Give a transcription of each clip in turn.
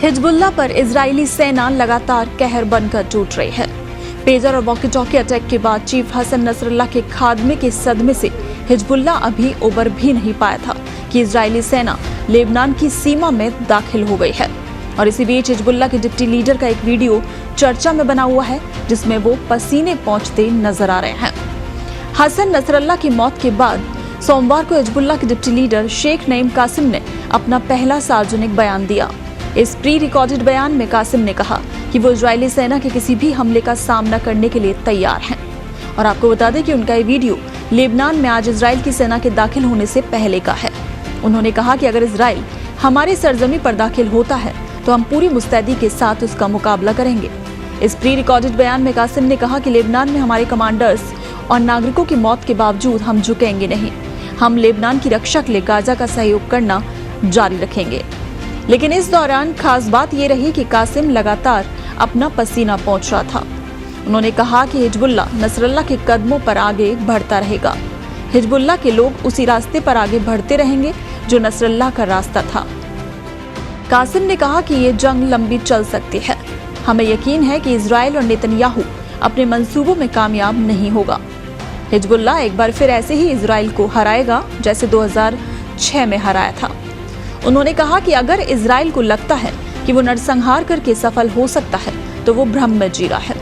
Hezbollah पर Israeli सेना लगातार कहर बनकर टूट रही है। पेजर और वॉकी टॉकी अटैक के बाद चीफ हसन नसरल्लाह के खात्मे के सदमे से हिजबुल्लाह अभी उबर भी नहीं पाया था कि इजरायली सेना लेबनान की सीमा में दाखिल हो गई है। और इसी बीच हिजबुल्लाह के डिप्टी लीडर का एक वीडियो चर्चा में बना हुआ है, जिसमें वो पसीने पोंछते नजर आ रहे हैं। हसन नसरल्लाह की मौत के बाद सोमवार को हिजबुल्लाह के डिप्टी लीडर शेख नईम कासिम ने अपना पहला सार्वजनिक बयान दिया। इस प्री रिकॉर्डेड बयान में कासिम ने कहा कि वो इजरायली सेना के किसी भी हमले का सामना करने के लिए तैयार हैं। और आपको बता दें कि उनका ये वीडियो लेबनान में आज इजराइल की सेना के दाखिल होने से पहले का है। उन्होंने कहा कि अगर इजराइल हमारी सरजमी पर दाखिल होता है तो हम पूरी मुस्तैदी के साथ उसका मुकाबला करेंगे। इस प्री रिकॉर्डेड बयान में कासिम ने कहा कि लेबनान में हमारे कमांडर्स और नागरिकों की मौत के बावजूद हम झुकेंगे नहीं। हम लेबनान की रक्षा के लिए गाजा का सहयोग करना जारी रखेंगे। लेकिन इस दौरान खास बात यह रही कि कासिम लगातार अपना पसीना पोंछ रहा था। उन्होंने कहा कि हिजबुल्लाह नसरल्लाह के कदमों पर आगे बढ़ता रहेगा। हिजबुल्लाह के लोग उसी रास्ते पर आगे बढ़ते रहेंगे जो नसरल्लाह का रास्ता था। कासिम ने कहा कि ये जंग लंबी चल सकती है। हमें यकीन है कि इजराइल और नेतन्याहू अपने मंसूबों में कामयाब नहीं होगा। हिजबुल्लाह एक बार फिर ऐसे ही इजराइल को हराएगा जैसे 2006 में हराया था। उन्होंने कहा कि अगर इजराइल को लगता है कि वो नरसंहार करके सफल हो सकता है तो वो भ्रम में जी रहा है।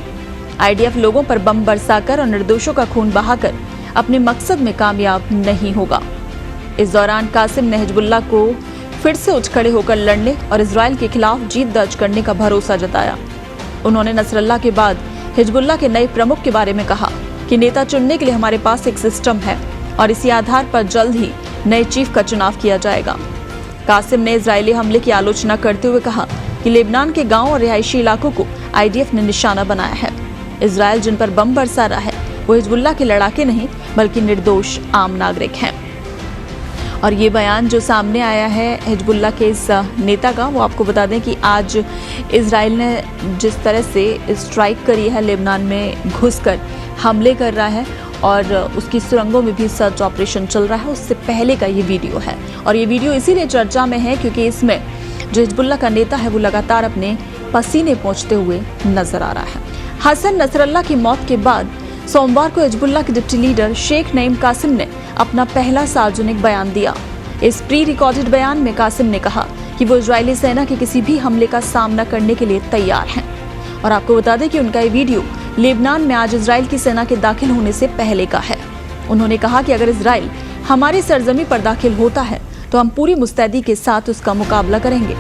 आईडीएफ लोगों पर बम बरसाकर और निर्दोषों का खून बहाकर अपने मकसद में कामयाब नहीं होगा। इस दौरान कासिम ने हिजबुल्लाह को फिर से उठ खड़े होकर लड़ने और इजराइल के खिलाफ जीत दर्ज करने का भरोसा जताया। उन्होंने नसरल्लाह के बाद हिजबुल्लाह के नए प्रमुख के बारे में कहा कि नेता चुनने के लिए हमारे पास एक सिस्टम है और इसी आधार पर जल्द ही नए चीफ का चुनाव किया जाएगा। कासिम ने इजरायली हमले की आलोचना करते हुए कहा कि लेबनान के गांव और रिहायशी इलाकों को आईडीएफ ने निशाना बनाया है। इजराइल जिन पर बम बरसा रहा है वो हिजबुल्लाह के लड़ाके नहीं बल्कि निर्दोष आम नागरिक हैं। और ये बयान जो सामने आया है हिजबुल्लाह के इस नेता का, वो आपको बता दें कि आज इजराइल ने जिस तरह से स्ट्राइक करी है, लेबनान में घुसकर हमले कर रहा है और उसकी सुरंगों में भी सर्च ऑपरेशन चल रहा है, उससे पहले का ये वीडियो है। और ये वीडियो इसीलिए चर्चा में है क्योंकि इसमें जो हिजबुल्लाह का नेता है वो लगातार अपने पसीने पोंछते हुए नजर आ रहा है। हसन नसरल्लाह की मौत के बाद सोमवार को हिजबुल्लाह के डिप्टी लीडर शेख नईम कासिम ने अपना पहला सार्वजनिक बयान दिया। इस प्री रिकॉर्डेड बयान में कासिम ने कहा कि वो इजरायली सेना के किसी भी हमले का सामना करने के लिए तैयार हैं। और आपको बता दें कि उनका ये वीडियो लेबनान में आज इजराइल की सेना के दाखिल होने से पहले का है। उन्होंने कहा कि अगर इजराइल हमारी सरजमी पर दाखिल होता है तो हम पूरी मुस्तैदी के साथ उसका मुकाबला करेंगे।